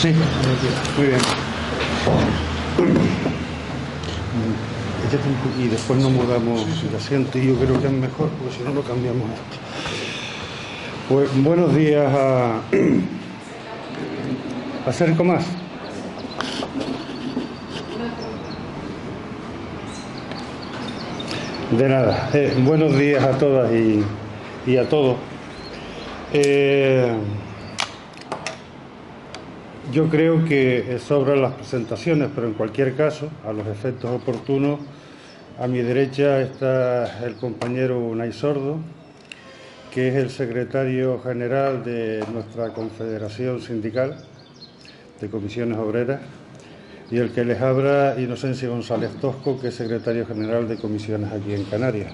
Sí, muy bien. Y después nos mudamos de asiento y yo creo que es mejor, porque si no, no cambiamos esto. Pues buenos días a Acerco más. De nada. Buenos días a todas y a todos. Yo creo que sobran las presentaciones, pero en cualquier caso, a los efectos oportunos, a mi derecha está el compañero Unai Sordo, que es el secretario general de nuestra Confederación Sindical de Comisiones Obreras, y el que les habla, Inocencio González Tosco, que es secretario general de Comisiones aquí en Canarias.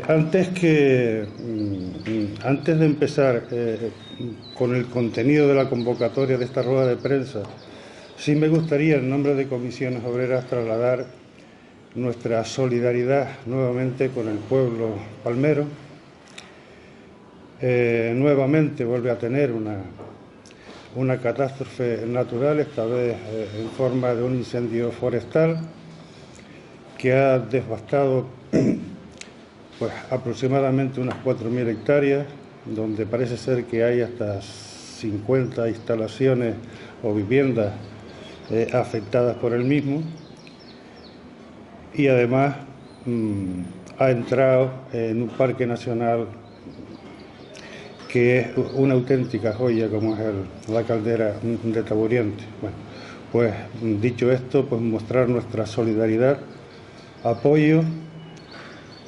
Antes de empezar con el contenido de la convocatoria de esta rueda de prensa, sí me gustaría, en nombre de Comisiones Obreras, trasladar nuestra solidaridad nuevamente con el pueblo palmero. Nuevamente vuelve a tener una catástrofe natural, esta vez en forma de un incendio forestal que ha devastado pues aproximadamente unas 4.000 hectáreas, donde parece ser que hay hasta 50 instalaciones o viviendas afectadas por el mismo, y además ha entrado en un parque nacional que es una auténtica joya, como es la caldera de Taburiente. Bueno, pues dicho esto, pues mostrar nuestra solidaridad, apoyo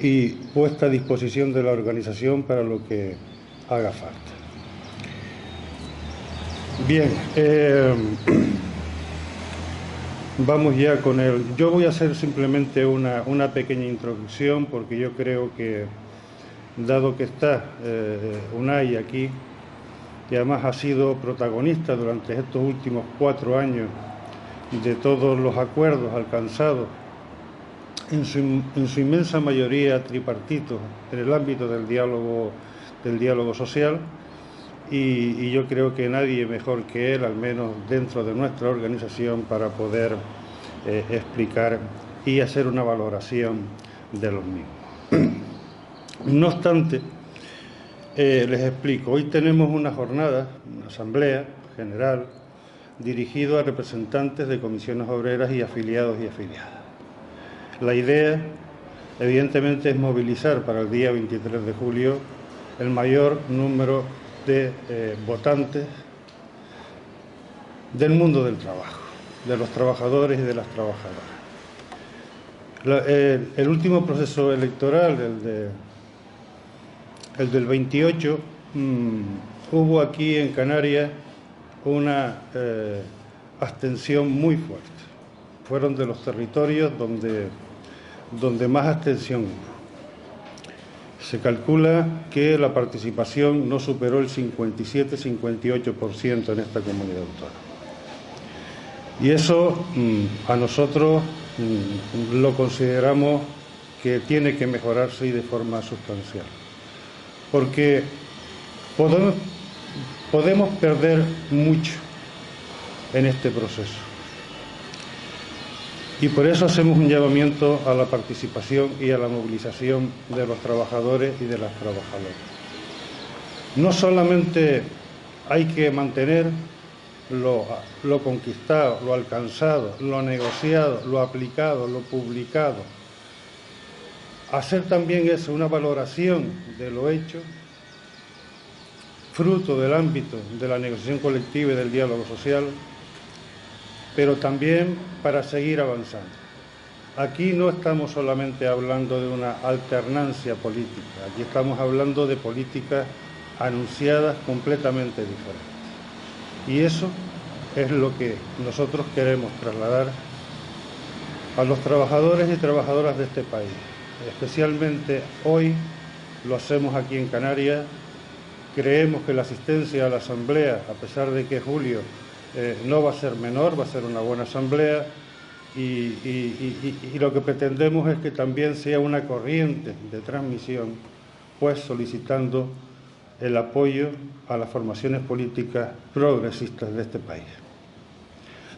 y puesta a disposición de la organización para lo que haga falta. Bien, vamos ya con el... Yo voy a hacer simplemente una pequeña introducción, porque yo creo que, dado que está Unai aquí, que además ha sido protagonista durante estos últimos 4 años de todos los acuerdos alcanzados, en su inmensa mayoría tripartitos, en el ámbito del diálogo social, y yo creo que nadie mejor que él, al menos dentro de nuestra organización, para poder explicar y hacer una valoración de los mismos. No obstante, les explico. Hoy tenemos una jornada, una asamblea general, dirigida a representantes de comisiones obreras y afiliados y afiliadas. La idea, evidentemente, es movilizar para el día 23 de julio el mayor número de votantes del mundo del trabajo, de los trabajadores y de las trabajadoras. El último proceso electoral, el del 28, hubo aquí en Canarias una abstención muy fuerte. Fueron de los territorios donde más abstención hubo. Se calcula que la participación no superó el 57-58% en esta comunidad autónoma. Y eso a nosotros lo consideramos que tiene que mejorarse y de forma sustancial. Porque podemos perder mucho en este proceso. Y por eso hacemos un llamamiento a la participación y a la movilización de los trabajadores y de las trabajadoras. No solamente hay que mantener lo conquistado, lo alcanzado, lo negociado, lo aplicado, lo publicado. Hacer también eso, una valoración de lo hecho, fruto del ámbito de la negociación colectiva y del diálogo social, pero también para seguir avanzando. Aquí no estamos solamente hablando de una alternancia política, aquí estamos hablando de políticas anunciadas completamente diferentes. Y eso es lo que nosotros queremos trasladar a los trabajadores y trabajadoras de este país. Especialmente hoy lo hacemos aquí en Canarias. Creemos que la asistencia a la asamblea, a pesar de que julio no va a ser menor, va a ser una buena asamblea, y lo que pretendemos es que también sea una corriente de transmisión, pues solicitando el apoyo a las formaciones políticas progresistas de este país.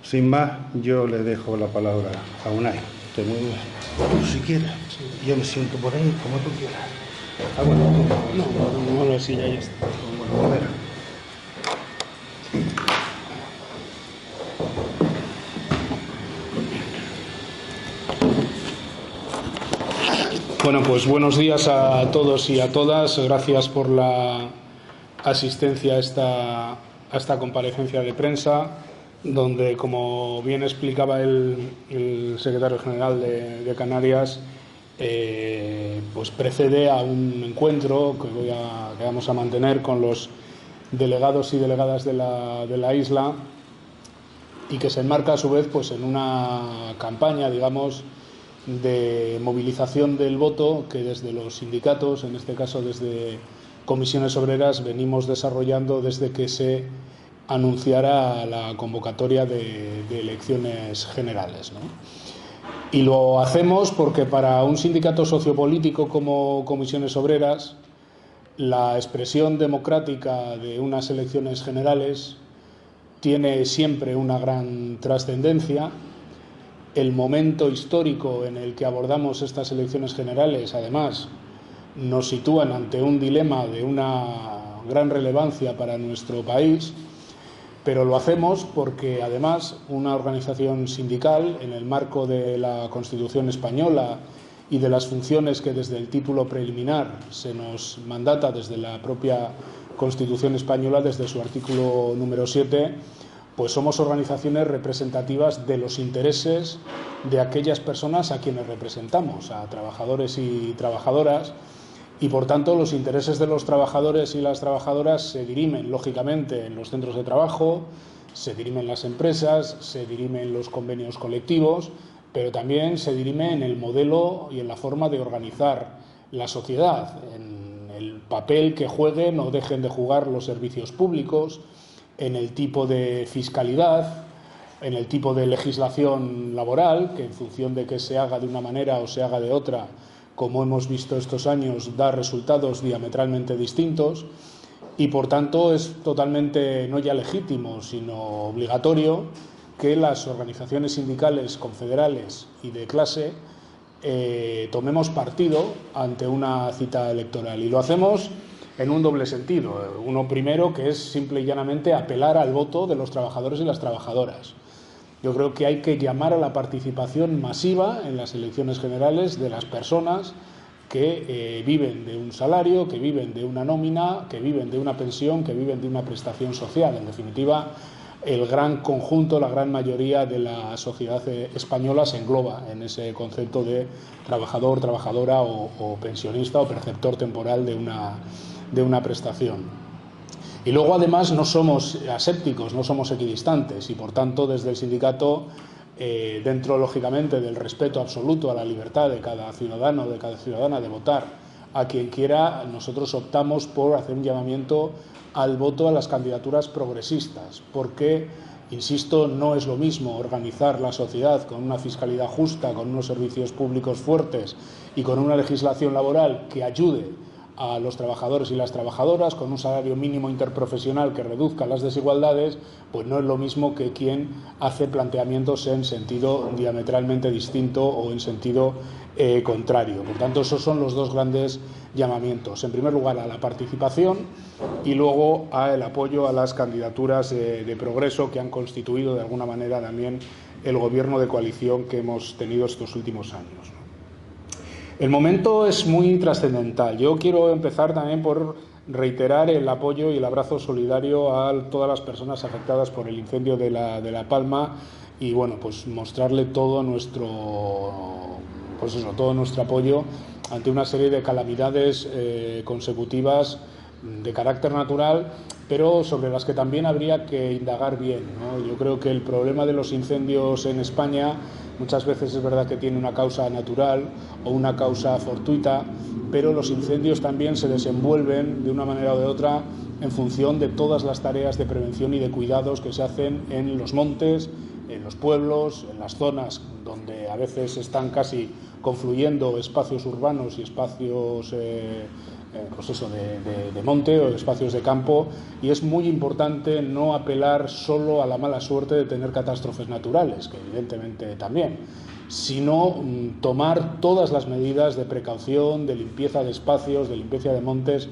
Sin más, yo le dejo la palabra a Unai. Te mueves si quieres. Yo me siento por ahí, como tú quieras. Ah, bueno, tú. No, sí, ya está. Bueno, a ver. Bueno, pues buenos días a todos y a todas. Gracias por la asistencia a esta comparecencia de prensa, donde, como bien explicaba el secretario general de Canarias, pues precede a un encuentro que vamos a mantener con los delegados y delegadas de la isla, y que se enmarca a su vez pues en una campaña, digamos, de movilización del voto que desde los sindicatos, en este caso desde Comisiones Obreras, venimos desarrollando desde que se anunciara la convocatoria de elecciones generales, ¿no? Y lo hacemos porque para un sindicato sociopolítico como Comisiones Obreras, la expresión democrática de unas elecciones generales tiene siempre una gran trascendencia. El momento histórico en el que abordamos estas elecciones generales, además, nos sitúan ante un dilema de una gran relevancia para nuestro país, pero lo hacemos porque, además, una organización sindical, en el marco de la Constitución española y de las funciones que desde el título preliminar se nos mandata desde la propia Constitución española, desde su artículo número 7, pues somos organizaciones representativas de los intereses de aquellas personas a quienes representamos, a trabajadores y trabajadoras, y por tanto los intereses de los trabajadores y las trabajadoras se dirimen lógicamente en los centros de trabajo, se dirimen en las empresas, se dirimen en los convenios colectivos, pero también se dirime en el modelo y en la forma de organizar la sociedad, en el papel que jueguen o dejen de jugar los servicios públicos, en el tipo de fiscalidad, en el tipo de legislación laboral, que en función de que se haga de una manera o se haga de otra, como hemos visto estos años, da resultados diametralmente distintos, y por tanto es totalmente no ya legítimo, sino obligatorio que las organizaciones sindicales, confederales y de clase tomemos partido ante una cita electoral, y lo hacemos en un doble sentido. Uno primero, que es simple y llanamente apelar al voto de los trabajadores y las trabajadoras. Yo creo que hay que llamar a la participación masiva en las elecciones generales de las personas que viven de un salario, que viven de una nómina, que viven de una pensión, que viven de una prestación social. En definitiva, el gran conjunto, la gran mayoría de la sociedad española se engloba en ese concepto de trabajador, trabajadora o pensionista o perceptor temporal de una prestación. Y luego, además, no somos asépticos, no somos equidistantes, y por tanto desde el sindicato, dentro lógicamente del respeto absoluto a la libertad de cada ciudadano o de cada ciudadana de votar a quien quiera, nosotros optamos por hacer un llamamiento al voto a las candidaturas progresistas, porque, insisto, no es lo mismo organizar la sociedad con una fiscalidad justa, con unos servicios públicos fuertes y con una legislación laboral que ayude a los trabajadores y las trabajadoras, con un salario mínimo interprofesional que reduzca las desigualdades, pues no es lo mismo que quien hace planteamientos en sentido diametralmente distinto o en sentido contrario. Por tanto, esos son los dos grandes llamamientos. En primer lugar, a la participación, y luego al apoyo a las candidaturas de progreso que han constituido de alguna manera también el gobierno de coalición que hemos tenido estos últimos años. El momento es muy trascendental. Yo quiero empezar también por reiterar el apoyo y el abrazo solidario a todas las personas afectadas por el incendio de La Palma, y bueno, pues mostrarle todo nuestro apoyo ante una serie de calamidades consecutivas de carácter natural, pero sobre las que también habría que indagar bien, ¿no? Yo creo que el problema de los incendios en España muchas veces es verdad que tiene una causa natural o una causa fortuita, pero los incendios también se desenvuelven de una manera o de otra en función de todas las tareas de prevención y de cuidados que se hacen en los montes, en los pueblos, en las zonas donde a veces están casi confluyendo espacios urbanos y espacios pues eso, de monte o de espacios de campo, y es muy importante no apelar solo a la mala suerte de tener catástrofes naturales, que evidentemente también, sino tomar todas las medidas de precaución, de limpieza de espacios, de limpieza de montes,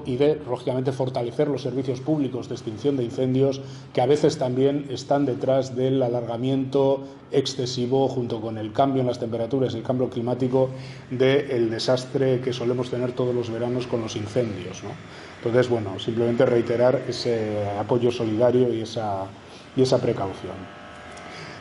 y de, lógicamente, fortalecer los servicios públicos de extinción de incendios, que a veces también están detrás del alargamiento excesivo, junto con el cambio en las temperaturas y el cambio climático, del desastre que solemos tener todos los veranos con los incendios, ¿no? Entonces, bueno, simplemente reiterar ese apoyo solidario y esa precaución.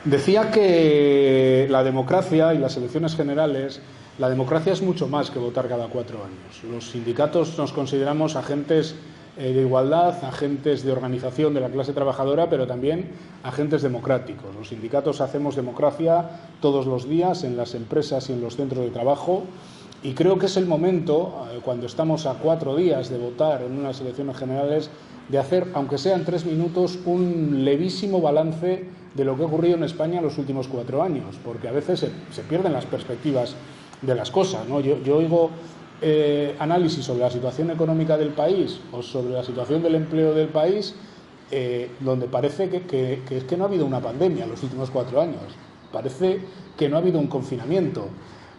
Decía que la democracia y las elecciones generales, la democracia es mucho más que votar cada 4 años. Los sindicatos nos consideramos agentes de igualdad, agentes de organización de la clase trabajadora, pero también agentes democráticos. Los sindicatos hacemos democracia todos los días en las empresas y en los centros de trabajo, y creo que es el momento, cuando estamos a 4 días de votar en unas elecciones generales, de hacer, aunque sean 3 minutos, un levísimo balance de lo que ha ocurrido en España en los últimos 4 años, porque a veces se pierden las perspectivas de las cosas, ¿no? Yo oigo análisis sobre la situación económica del país o sobre la situación del empleo del país, donde parece que no ha habido una pandemia en los últimos 4 años, parece que no ha habido un confinamiento,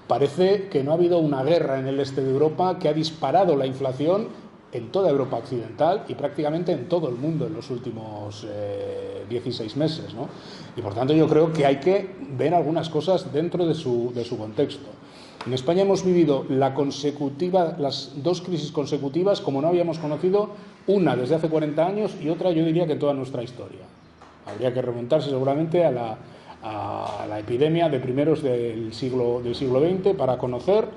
parece que no ha habido una guerra en el este de Europa que ha disparado la inflación en toda Europa occidental y prácticamente en todo el mundo en los últimos 16 meses, ¿no? Y por tanto yo creo que hay que ver algunas cosas dentro de su contexto. En España hemos vivido las 2 crisis consecutivas como no habíamos conocido, una desde hace 40 años y otra, yo diría, que en toda nuestra historia. Habría que remontarse seguramente a la epidemia de primeros del siglo XX para conocer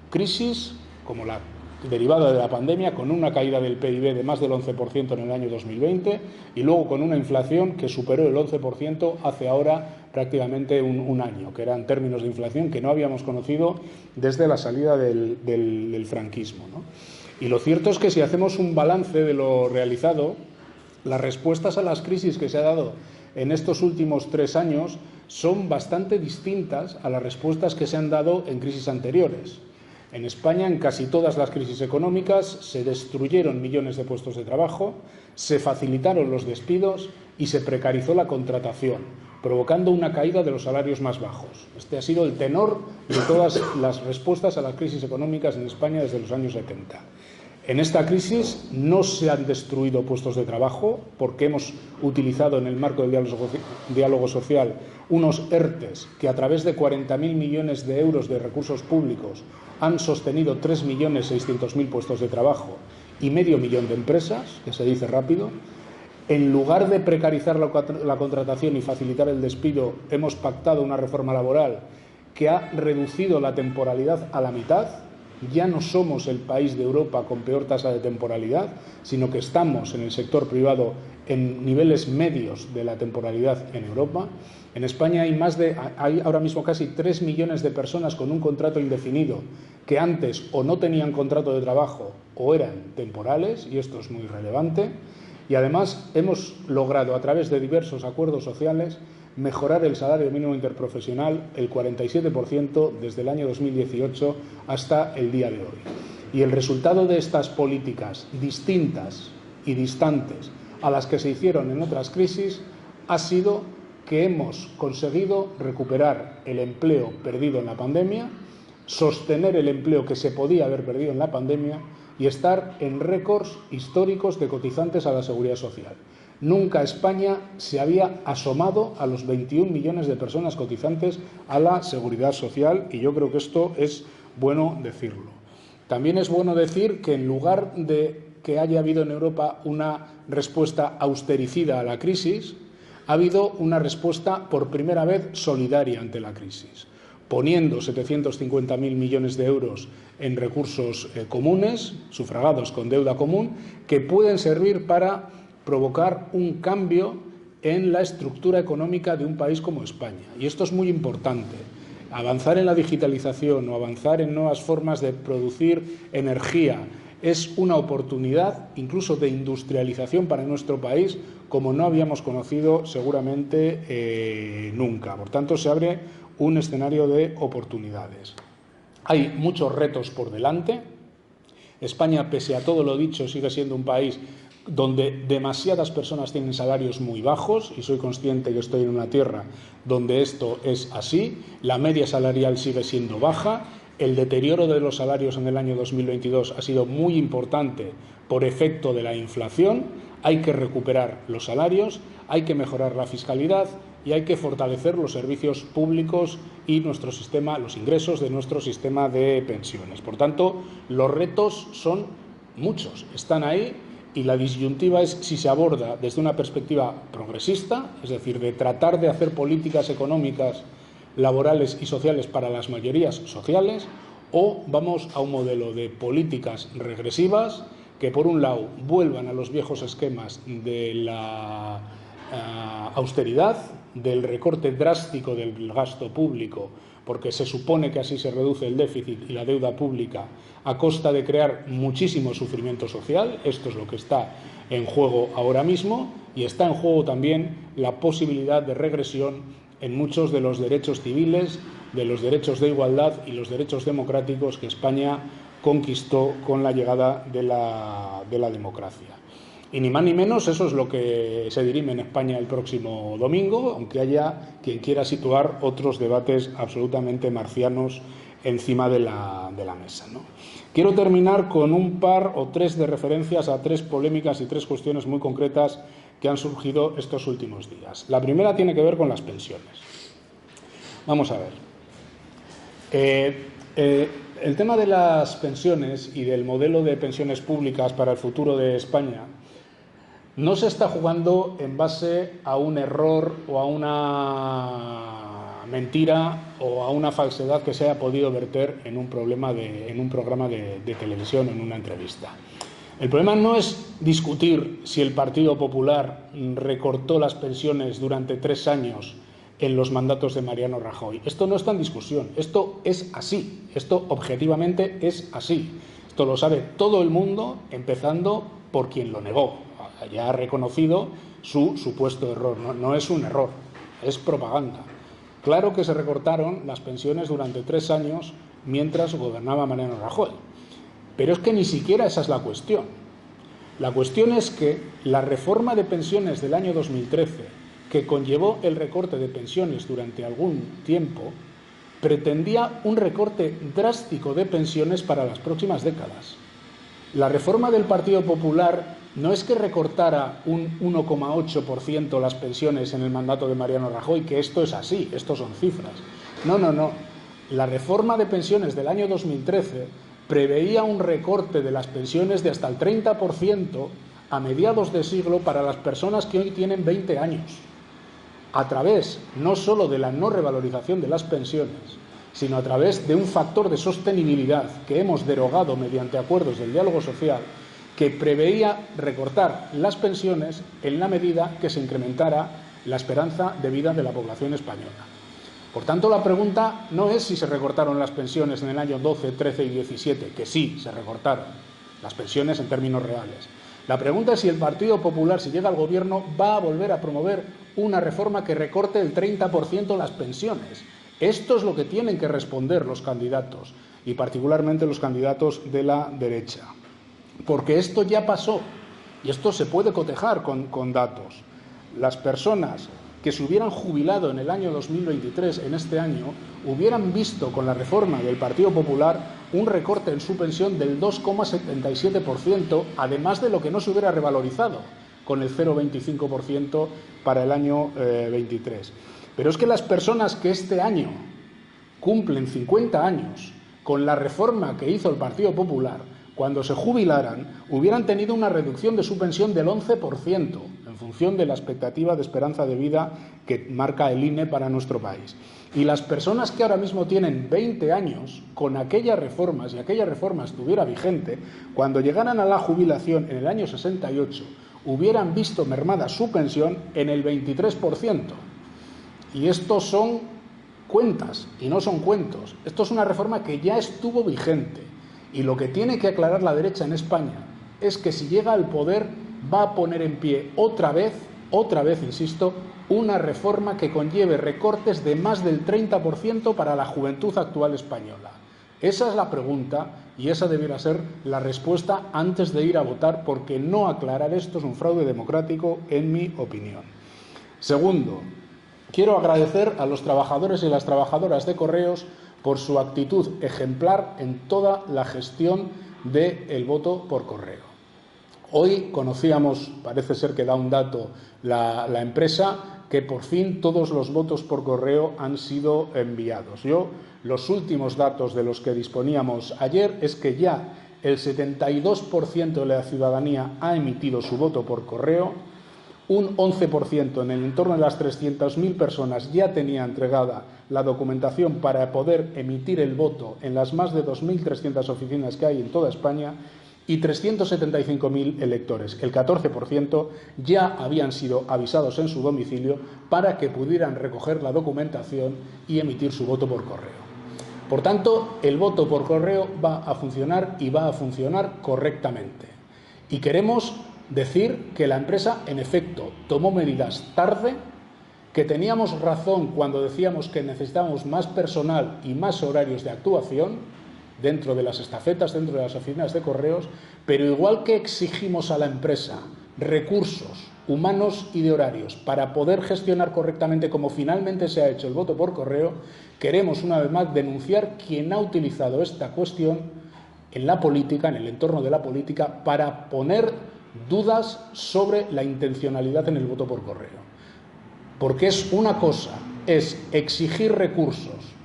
crisis como la derivada de la pandemia, con una caída del PIB de más del 11% en el año 2020 y luego con una inflación que superó el 11% hace ahora prácticamente un año, que eran términos de inflación que no habíamos conocido desde la salida del franquismo, ¿no? Y lo cierto es que si hacemos un balance de lo realizado, las respuestas a las crisis que se ha dado en estos últimos 3 años son bastante distintas a las respuestas que se han dado en crisis anteriores. En España, en casi todas las crisis económicas, se destruyeron millones de puestos de trabajo, se facilitaron los despidos y se precarizó la contratación, provocando una caída de los salarios más bajos. Este ha sido el tenor de todas las respuestas a las crisis económicas en España desde los años 70. En esta crisis no se han destruido puestos de trabajo porque hemos utilizado en el marco del diálogo social unos ERTEs que a través de 40.000 millones de euros de recursos públicos han sostenido 3.600.000 puestos de trabajo y medio millón de empresas, que se dice rápido. En lugar de precarizar la contratación y facilitar el despido, hemos pactado una reforma laboral que ha reducido la temporalidad a la mitad. Ya no somos el país de Europa con peor tasa de temporalidad, sino que estamos en el sector privado en niveles medios de la temporalidad en Europa. En España hay ahora mismo casi 3 millones de personas con un contrato indefinido que antes o no tenían contrato de trabajo o eran temporales, y esto es muy relevante. Y además hemos logrado, a través de diversos acuerdos sociales, mejorar el salario mínimo interprofesional el 47% desde el año 2018 hasta el día de hoy. Y el resultado de estas políticas distintas y distantes a las que se hicieron en otras crisis ha sido que hemos conseguido recuperar el empleo perdido en la pandemia, sostener el empleo que se podía haber perdido en la pandemia y estar en récords históricos de cotizantes a la Seguridad Social. Nunca España se había asomado a los 21 millones de personas cotizantes a la Seguridad Social, y yo creo que esto es bueno decirlo. También es bueno decir que en lugar de que haya habido en Europa una respuesta austericida a la crisis, ha habido una respuesta por primera vez solidaria ante la crisis, poniendo 750.000 millones de euros en recursos comunes, sufragados con deuda común, que pueden servir para provocar un cambio en la estructura económica de un país como España. Y esto es muy importante. Avanzar en la digitalización o avanzar en nuevas formas de producir energía es una oportunidad incluso de industrialización para nuestro país como no habíamos conocido seguramente nunca. Por tanto, se abre un escenario de oportunidades. Hay muchos retos por delante. España, pese a todo lo dicho, sigue siendo un país donde demasiadas personas tienen salarios muy bajos, y soy consciente que estoy en una tierra donde esto es así. La media salarial sigue siendo baja. El deterioro de los salarios en el año 2022 ha sido muy importante por efecto de la inflación. Hay que recuperar los salarios, hay que mejorar la fiscalidad y hay que fortalecer los servicios públicos y nuestro sistema, los ingresos de nuestro sistema de pensiones. Por tanto, los retos son muchos, están ahí, y la disyuntiva es si se aborda desde una perspectiva progresista, es decir, de tratar de hacer políticas económicas, laborales y sociales para las mayorías sociales, o vamos a un modelo de políticas regresivas que, por un lado, vuelvan a los viejos esquemas de la austeridad, del recorte drástico del gasto público, porque se supone que así se reduce el déficit y la deuda pública a costa de crear muchísimo sufrimiento social. Esto es lo que está en juego ahora mismo, y está en juego también la posibilidad de regresión en muchos de los derechos civiles, de los derechos de igualdad y los derechos democráticos que España conquistó con la llegada de la democracia. Y ni más ni menos eso es lo que se dirime en España el próximo domingo, aunque haya quien quiera situar otros debates absolutamente marcianos encima de la mesa, ¿no? Quiero terminar con un par o tres de referencias a tres polémicas y tres cuestiones muy concretas que han surgido estos últimos días. La primera tiene que ver con las pensiones. Vamos a ver. El tema de las pensiones y del modelo de pensiones públicas para el futuro de España no se está jugando en base a un error o a una mentira o a una falsedad que se haya podido verter en un programa de televisión, en una entrevista. El problema no es discutir si el Partido Popular recortó las pensiones durante 3 años en los mandatos de Mariano Rajoy. Esto no está en discusión, esto es así, esto objetivamente es así. Esto lo sabe todo el mundo, empezando por quien lo negó. Ya ha reconocido su supuesto error. No es un error, es propaganda. Claro que se recortaron las pensiones durante 3 años mientras gobernaba Mariano Rajoy. Pero es que ni siquiera esa es la cuestión. La cuestión es que la reforma de pensiones del año 2013, que conllevó el recorte de pensiones durante algún tiempo, pretendía un recorte drástico de pensiones para las próximas décadas. La reforma del Partido Popular no es que recortara un 1,8% las pensiones en el mandato de Mariano Rajoy, que esto es así, esto son cifras. No. La reforma de pensiones del año 2013 preveía un recorte de las pensiones de hasta el 30% a mediados de siglo para las personas que hoy tienen 20 años, a través no solo de la no revalorización de las pensiones, sino a través de un factor de sostenibilidad que hemos derogado mediante acuerdos del diálogo social, que preveía recortar las pensiones en la medida que se incrementara la esperanza de vida de la población española. Por tanto, la pregunta no es si se recortaron las pensiones en el año 12, 13 y 17, que sí se recortaron las pensiones en términos reales. La pregunta es si el Partido Popular, si llega al gobierno, va a volver a promover una reforma que recorte el 30% las pensiones. Esto es lo que tienen que responder los candidatos, y particularmente los candidatos de la derecha. Porque esto ya pasó, y esto se puede cotejar con datos. Las personas que se hubieran jubilado en el año 2023, en este año, hubieran visto con la reforma del Partido Popular un recorte en su pensión del 2,77%, además de lo que no se hubiera revalorizado, con el 0,25% para el año 23. Pero es que las personas que este año cumplen 50 años con la reforma que hizo el Partido Popular, cuando se jubilaran, hubieran tenido una reducción de su pensión del 11%, en función de la expectativa de esperanza de vida que marca el INE para nuestro país. Y las personas que ahora mismo tienen 20 años, con aquellas reformas, y aquella reforma estuviera vigente, cuando llegaran a la jubilación en el año 68, hubieran visto mermada su pensión en el 23%. Y estos son cuentas, y no son cuentos. Esto es una reforma que ya estuvo vigente. Y lo que tiene que aclarar la derecha en España es que si llega al poder va a poner en pie otra vez, insisto, una reforma que conlleve recortes de más del 30% para la juventud actual española. Esa es la pregunta, Y esa debiera ser la respuesta antes de ir a votar, porque no aclarar esto es un fraude democrático, en mi opinión. Segundo, quiero agradecer a los trabajadores y las trabajadoras de Correos por su actitud ejemplar en toda la gestión del voto por correo. Hoy conocíamos, parece ser que da un dato la empresa, que por fin todos los votos por correo han sido enviados. Los últimos datos de los que disponíamos ayer es que ya el 72% de la ciudadanía ha emitido su voto por correo, un 11% en el entorno de las 300.000 personas ya tenía entregada la documentación para poder emitir el voto en las más de 2.300 oficinas que hay en toda España, y 375.000 electores, el 14%, ya habían sido avisados en su domicilio para que pudieran recoger la documentación y emitir su voto por correo. Por tanto, el voto por correo va a funcionar y va a funcionar correctamente. Y queremos decir que la empresa, en efecto, tomó medidas tarde, que teníamos razón cuando decíamos que necesitábamos más personal y más horarios de actuación dentro de las estafetas, dentro de las oficinas de correos, pero igual que exigimos a la empresa recursos humanos y de horarios para poder gestionar correctamente, como finalmente se ha hecho el voto por correo, queremos una vez más denunciar quien ha utilizado esta cuestión en la política, en el entorno de la política, para poner dudas sobre la intencionalidad en el voto por correo. Porque es una cosa, es exigir recursos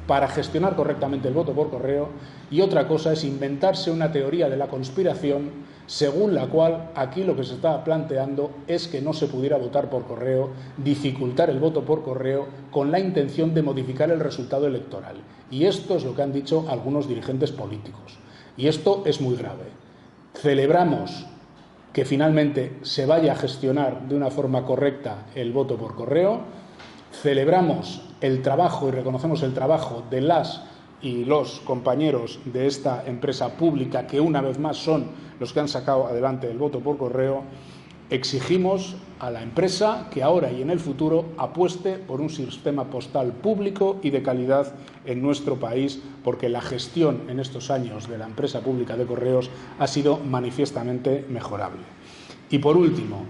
para gestionar correctamente el voto por correo, y otra cosa es inventarse una teoría de la conspiración según la cual aquí lo que se estaba planteando es que no se pudiera votar por correo, dificultar el voto por correo con la intención de modificar el resultado electoral. Y esto es lo que han dicho algunos dirigentes políticos. Y esto es muy grave. Celebramos que finalmente se vaya a gestionar de una forma correcta el voto por correo. Celebramos el trabajo y reconocemos el trabajo de las y los compañeros de esta empresa pública, que una vez más son los que han sacado adelante el voto por correo. Exigimos a la empresa que ahora y en el futuro apueste por un sistema postal público y de calidad en nuestro país, porque la gestión en estos años de la empresa pública de correos ha sido manifiestamente mejorable. Y por último,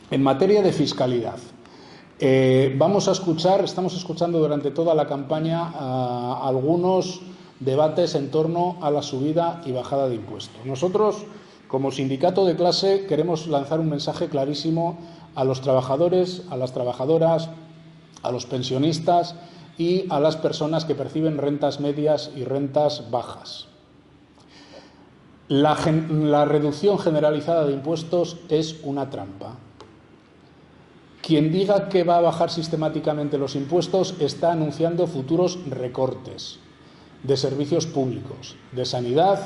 en materia de fiscalidad, estamos escuchando durante toda la campaña algunos debates en torno a la subida y bajada de impuestos. Nosotros, como sindicato de clase, queremos lanzar un mensaje clarísimo a los trabajadores, a las trabajadoras, a los pensionistas y a las personas que perciben rentas medias y rentas bajas. La reducción generalizada de impuestos es una trampa. Quien diga que va a bajar sistemáticamente los impuestos está anunciando futuros recortes de servicios públicos, de sanidad,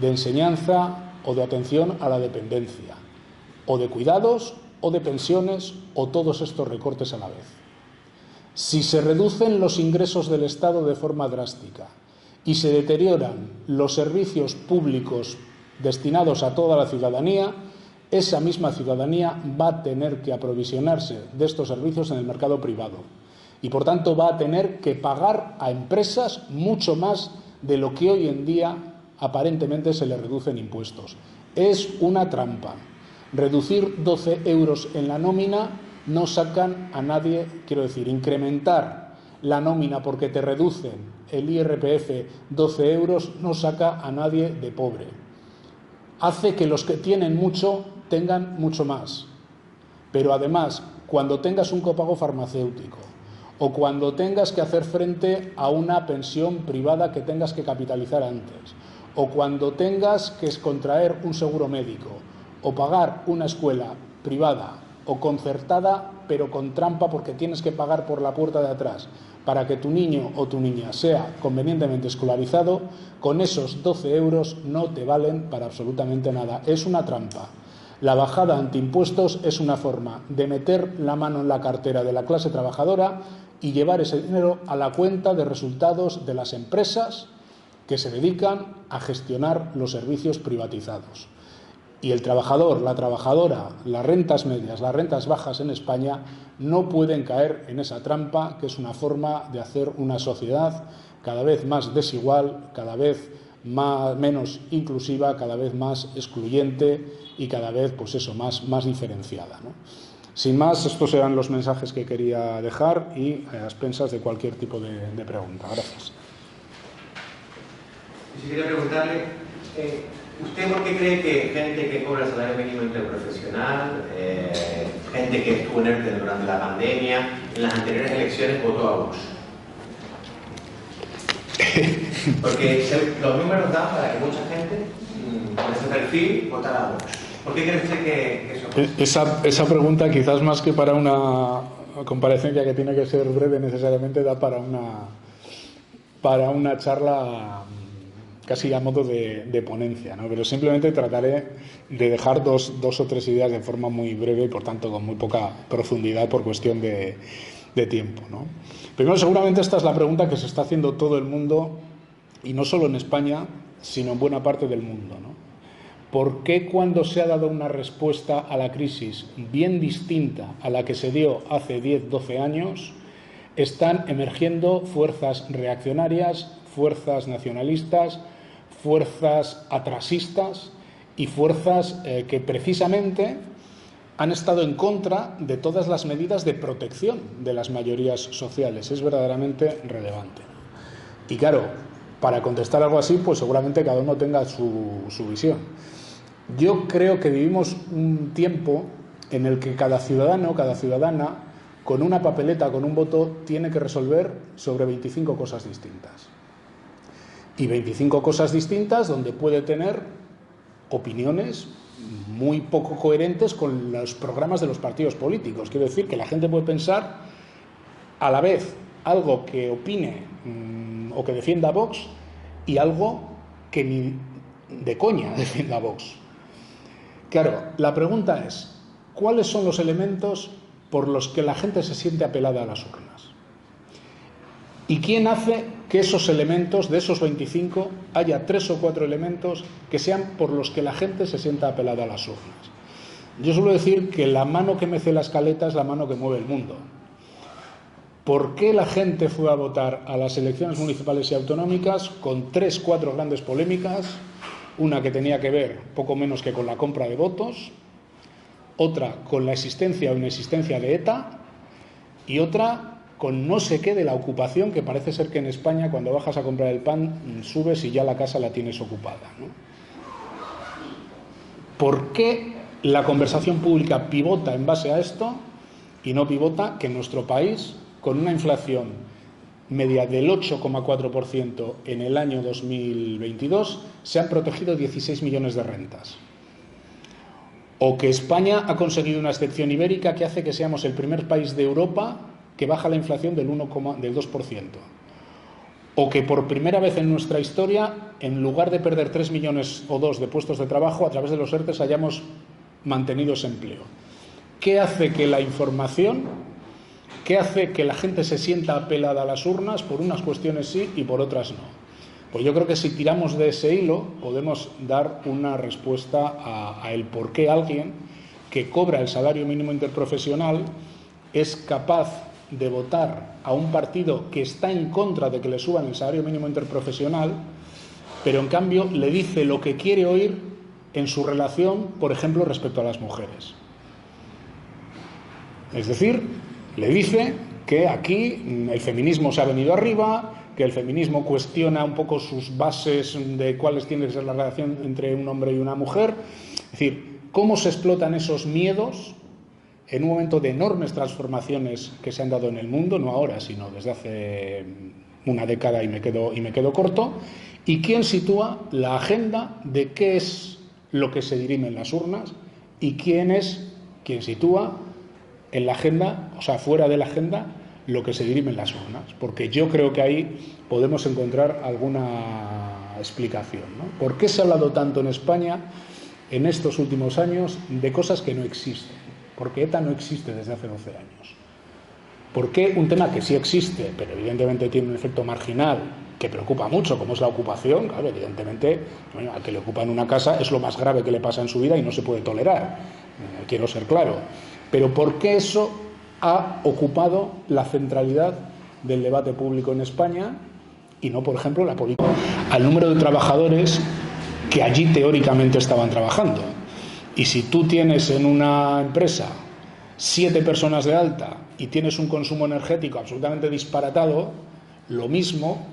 de enseñanza o de atención a la dependencia, o de cuidados o de pensiones, o todos estos recortes a la vez. Si se reducen los ingresos del Estado de forma drástica y se deterioran los servicios públicos destinados a toda la ciudadanía, esa misma ciudadanía va a tener que aprovisionarse de estos servicios en el mercado privado y, por tanto, va a tener que pagar a empresas mucho más de lo que hoy en día aparentemente se le reducen impuestos. Es una trampa. Reducir 12 euros en la nómina no sacan a nadie, quiero decir, incrementar la nómina porque te reducen el IRPF 12 euros no saca a nadie de pobre. Hace que los que tienen mucho tengan mucho más. Pero además, cuando tengas un copago farmacéutico o cuando tengas que hacer frente a una pensión privada que tengas que capitalizar antes, o cuando tengas que contraer un seguro médico o pagar una escuela privada o concertada, pero con trampa porque tienes que pagar por la puerta de atrás para que tu niño o tu niña sea convenientemente escolarizado, con esos 12 euros no te valen para absolutamente nada. Es una trampa. La bajada antiimpuestos es una forma de meter la mano en la cartera de la clase trabajadora y llevar ese dinero a la cuenta de resultados de las empresas que se dedican a gestionar los servicios privatizados. Y el trabajador, la trabajadora, las rentas medias, las rentas bajas en España no pueden caer en esa trampa, que es una forma de hacer una sociedad cada vez más desigual, cada vez menos inclusiva, cada vez más excluyente y cada vez, pues eso, más diferenciada, ¿no? Sin más, estos eran los mensajes que quería dejar y a expensas de cualquier tipo de pregunta. Gracias. Si quería preguntarle, ¿usted por qué cree que gente que cobra el salario mínimo interprofesional, gente que estuvo en ERTE durante la pandemia, en las anteriores elecciones votó a Vox? Porque los números dan para que mucha gente con ese perfil votara a Vox. ¿Por qué cree usted que eso pasa? Esa pregunta, quizás más que para una comparecencia que tiene que ser breve necesariamente, da para una charla casi a modo de ponencia, ¿no? Pero simplemente trataré de dejar dos o tres ideas de forma muy breve y por tanto con muy poca profundidad por cuestión de tiempo, ¿no? Primero, seguramente esta es la pregunta que se está haciendo todo el mundo, y no solo en España, sino en buena parte del mundo, ¿no? ¿Por qué cuando se ha dado una respuesta a la crisis bien distinta a la que se dio hace 10, 12 años, están emergiendo fuerzas reaccionarias, fuerzas nacionalistas, fuerzas atrasistas y fuerzas que precisamente han estado en contra de todas las medidas de protección de las mayorías sociales? Es verdaderamente relevante. Y claro, para contestar algo así, pues seguramente cada uno tenga su visión. Yo creo que vivimos un tiempo en el que cada ciudadano, cada ciudadana, con una papeleta, con un voto, tiene que resolver sobre 25 cosas distintas. Y 25 cosas distintas donde puede tener opiniones muy poco coherentes con los programas de los partidos políticos. Quiero decir que la gente puede pensar a la vez algo que opine o que defienda a Vox y algo que ni de coña defienda a Vox. Claro, la pregunta es, ¿cuáles son los elementos por los que la gente se siente apelada a las urnas? ¿Y quién hace que esos elementos, de esos 25, haya 3 o 4 elementos que sean por los que la gente se sienta apelada a las urnas? Yo suelo decir que la mano que mece la escaleta es la mano que mueve el mundo. ¿Por qué la gente fue a votar a las elecciones municipales y autonómicas con 3, 4 grandes polémicas? Una que tenía que ver poco menos que con la compra de votos, otra con la existencia o inexistencia de ETA y otra con no sé qué de la ocupación, que parece ser que en España cuando bajas a comprar el pan subes y ya la casa la tienes ocupada, ¿no? ¿Por qué la conversación pública pivota en base a esto y no pivota que en nuestro país, con una inflación media del 8,4% en el año 2022, se han protegido 16 millones de rentas? O que España ha conseguido una excepción ibérica que hace que seamos el primer país de Europa que baja la inflación del 2%. O que por primera vez en nuestra historia, en lugar de perder 3 millones o 2 de puestos de trabajo, a través de los ERTE hayamos mantenido ese empleo. ¿Qué hace que la información, qué hace que la gente se sienta apelada a las urnas por unas cuestiones sí y por otras no? Pues yo creo que si tiramos de ese hilo podemos dar una respuesta a el por qué alguien que cobra el salario mínimo interprofesional es capaz de votar a un partido que está en contra de que le suban el salario mínimo interprofesional, pero en cambio le dice lo que quiere oír en su relación, por ejemplo, respecto a las mujeres. Es decir, le dice que aquí el feminismo se ha venido arriba, que el feminismo cuestiona un poco sus bases de cuáles tiene que ser la relación entre un hombre y una mujer. Es decir, cómo se explotan esos miedos en un momento de enormes transformaciones que se han dado en el mundo, no ahora, sino desde hace una década y me quedo corto, y quién sitúa la agenda de qué es lo que se dirime en las urnas y quién es quien sitúa en la agenda, o sea, fuera de la agenda, lo que se dirime en las urnas, porque yo creo que ahí podemos encontrar alguna explicación, ¿no? ¿Por qué se ha hablado tanto en España en estos últimos años de cosas que no existen? Porque ETA no existe desde hace 12 años. ¿Por qué un tema que sí existe, pero evidentemente tiene un efecto marginal que preocupa mucho, como es la ocupación? Claro, evidentemente, bueno, al que le ocupan una casa es lo más grave que le pasa en su vida y no se puede tolerar, quiero ser claro. Pero ¿por qué eso ha ocupado la centralidad del debate público en España y no, por ejemplo, la política? al número de trabajadores que allí teóricamente estaban trabajando. Y si tú tienes en una empresa 7 personas de alta y tienes un consumo energético absolutamente disparatado, lo mismo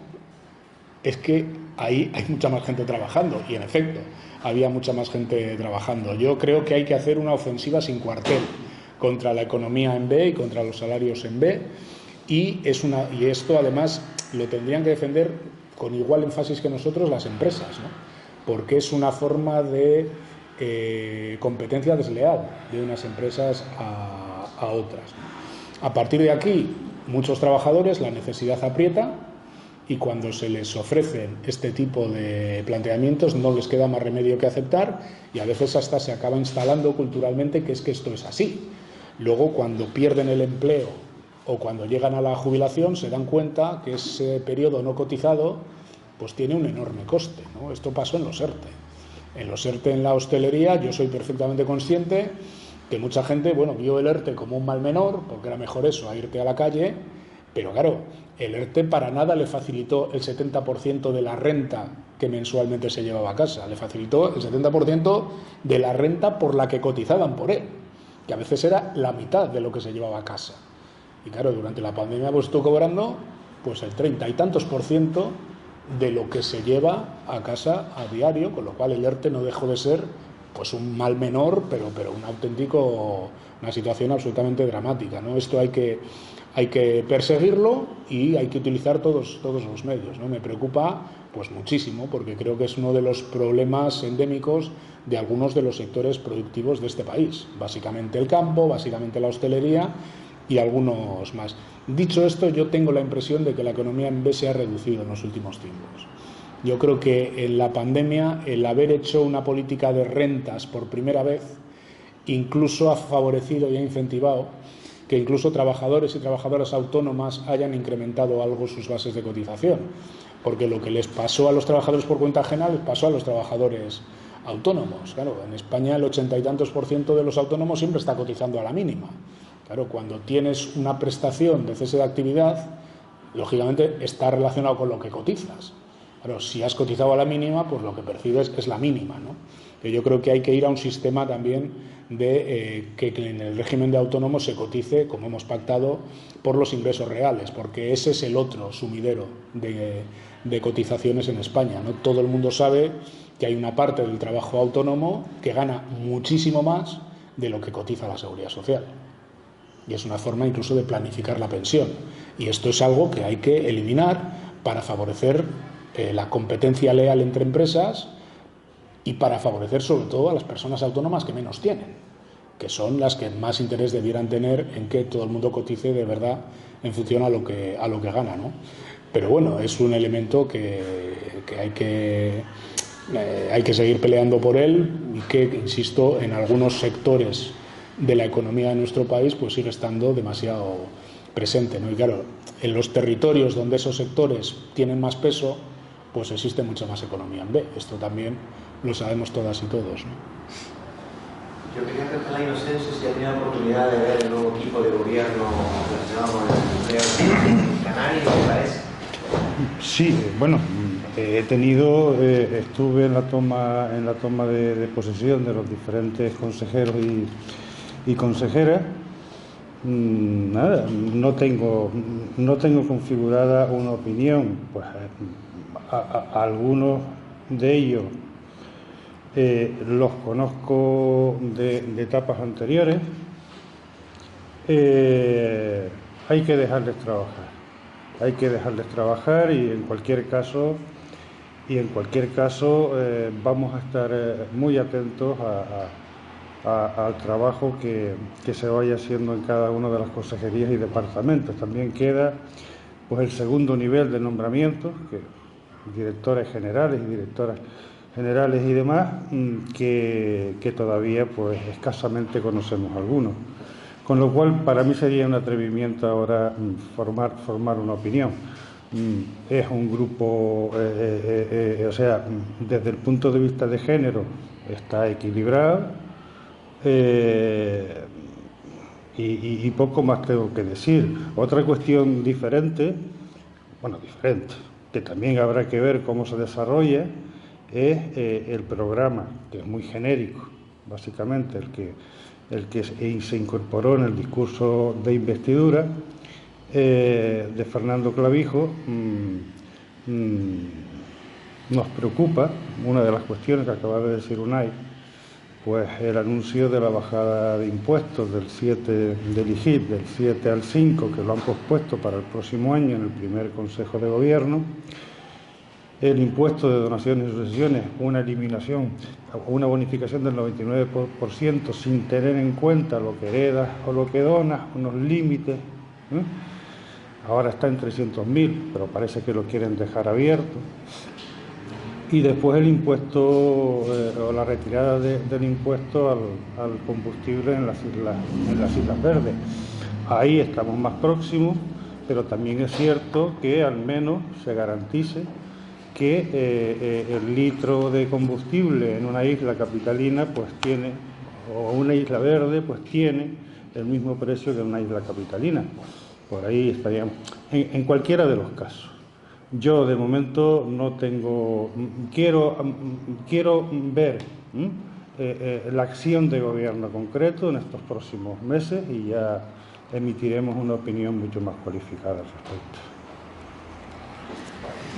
es que ahí hay mucha más gente trabajando, y en efecto había mucha más gente trabajando. Yo creo que hay que hacer una ofensiva sin cuartel contra la economía en B y contra los salarios en B, y esto además lo tendrían que defender con igual énfasis que nosotros las empresas, ¿no? Porque es una forma de competencia desleal de unas empresas a otras. A partir de aquí, muchos trabajadores, la necesidad aprieta, y cuando se les ofrecen este tipo de planteamientos no les queda más remedio que aceptar, y a veces hasta se acaba instalando culturalmente que esto es así. Luego, cuando pierden el empleo o cuando llegan a la jubilación, se dan cuenta que ese periodo no cotizado pues tiene un enorme coste, ¿no? Esto pasó en los ERTE. En los ERTE en la hostelería yo soy perfectamente consciente que mucha gente, vio el ERTE como un mal menor, porque era mejor eso a irte a la calle, pero claro, el ERTE para nada le facilitó el 70% de la renta que mensualmente se llevaba a casa, le facilitó el 70% de la renta por la que cotizaban por él, que a veces era la mitad de lo que se llevaba a casa. Y claro, durante la pandemia estuvo cobrando pues el 30 y tantos % de lo que se lleva a casa a diario, con lo cual el ERTE no dejó de ser pues un mal menor, pero una situación absolutamente dramática, ¿no? Esto hay que perseguirlo y hay que utilizar todos los medios, ¿no? Me preocupa pues muchísimo, porque creo que es uno de los problemas endémicos de algunos de los sectores productivos de este país, básicamente el campo, básicamente la hostelería y algunos más. Dicho esto, yo tengo la impresión de que la economía en B se ha reducido en los últimos tiempos. Yo creo que en la pandemia el haber hecho una política de rentas por primera vez incluso ha favorecido y ha incentivado que incluso trabajadores y trabajadoras autónomas hayan incrementado algo sus bases de cotización, porque lo que les pasó a los trabajadores por cuenta ajena les pasó a los trabajadores autónomos. Claro, en España el 80 y tantos % de los autónomos siempre está cotizando a la mínima. Claro, cuando tienes una prestación de cese de actividad, lógicamente está relacionado con lo que cotizas. Claro, si has cotizado a la mínima, pues lo que percibes es la mínima, ¿no? Yo creo que hay que ir a un sistema también de que en el régimen de autónomos se cotice, como hemos pactado, por los ingresos reales, porque ese es el otro sumidero de cotizaciones en España, ¿no? Todo el mundo sabe que hay una parte del trabajo autónomo que gana muchísimo más de lo que cotiza la Seguridad Social. Y es una forma incluso de planificar la pensión. Y esto es algo que hay que eliminar para favorecer la competencia leal entre empresas y para favorecer sobre todo a las personas autónomas que menos tienen, que son las que más interés debieran tener en que todo el mundo cotice de verdad en función a lo que gana, ¿no? Pero bueno, es un elemento que hay que seguir peleando por él, y que, insisto, en algunos sectores de la economía de nuestro país pues sigue estando demasiado presente, ¿no? Y claro, en los territorios donde esos sectores tienen más peso, pues existe mucha más economía en B. Esto también lo sabemos todas y todos, ¿no? Yo quería hacer la inocencia si ha tenido la oportunidad de ver el nuevo equipo de gobierno relacionado con el empleo en Canarias, ¿me parece? Sí, bueno, estuve en la toma de posesión de los diferentes consejeros y consejeras. Nada, no tengo configurada una opinión. Pues a algunos de ellos los conozco de etapas anteriores. Hay que dejarles trabajar y en cualquier caso vamos a estar muy atentos al trabajo que se vaya haciendo en cada una de las consejerías y departamentos. También queda pues el segundo nivel de nombramientos, que directores generales y directoras generales y demás, que todavía pues escasamente conocemos algunos. Con lo cual, para mí sería un atrevimiento ahora formar una opinión. Es un grupo, o sea, desde el punto de vista de género está equilibrado, y poco más tengo que decir. Otra cuestión diferente, que también habrá que ver cómo se desarrolla, es el programa, que es muy genérico, básicamente el que se incorporó en el discurso de investidura de Fernando Clavijo. Nos preocupa una de las cuestiones que acaba de decir Unai, pues el anuncio de la bajada de impuestos del IGIP, del 7 al 5, que lo han pospuesto para el próximo año en el primer Consejo de Gobierno. El impuesto de donaciones y sucesiones, una eliminación, una bonificación del 99% sin tener en cuenta lo que heredas o lo que donas, unos límites. Ahora está en 300.000, pero parece que lo quieren dejar abierto. Y después el impuesto o la retirada del impuesto al combustible en las Islas Verdes. Ahí estamos más próximos, pero también es cierto que al menos se garantice que el litro de combustible en una isla capitalina pues tiene, o una isla verde pues tiene el mismo precio que en una isla capitalina. Por ahí estaríamos, en cualquiera de los casos. Yo de momento no tengo, quiero ver la acción de gobierno concreto en estos próximos meses y ya emitiremos una opinión mucho más cualificada al respecto.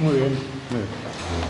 Muy bien. Muy bien.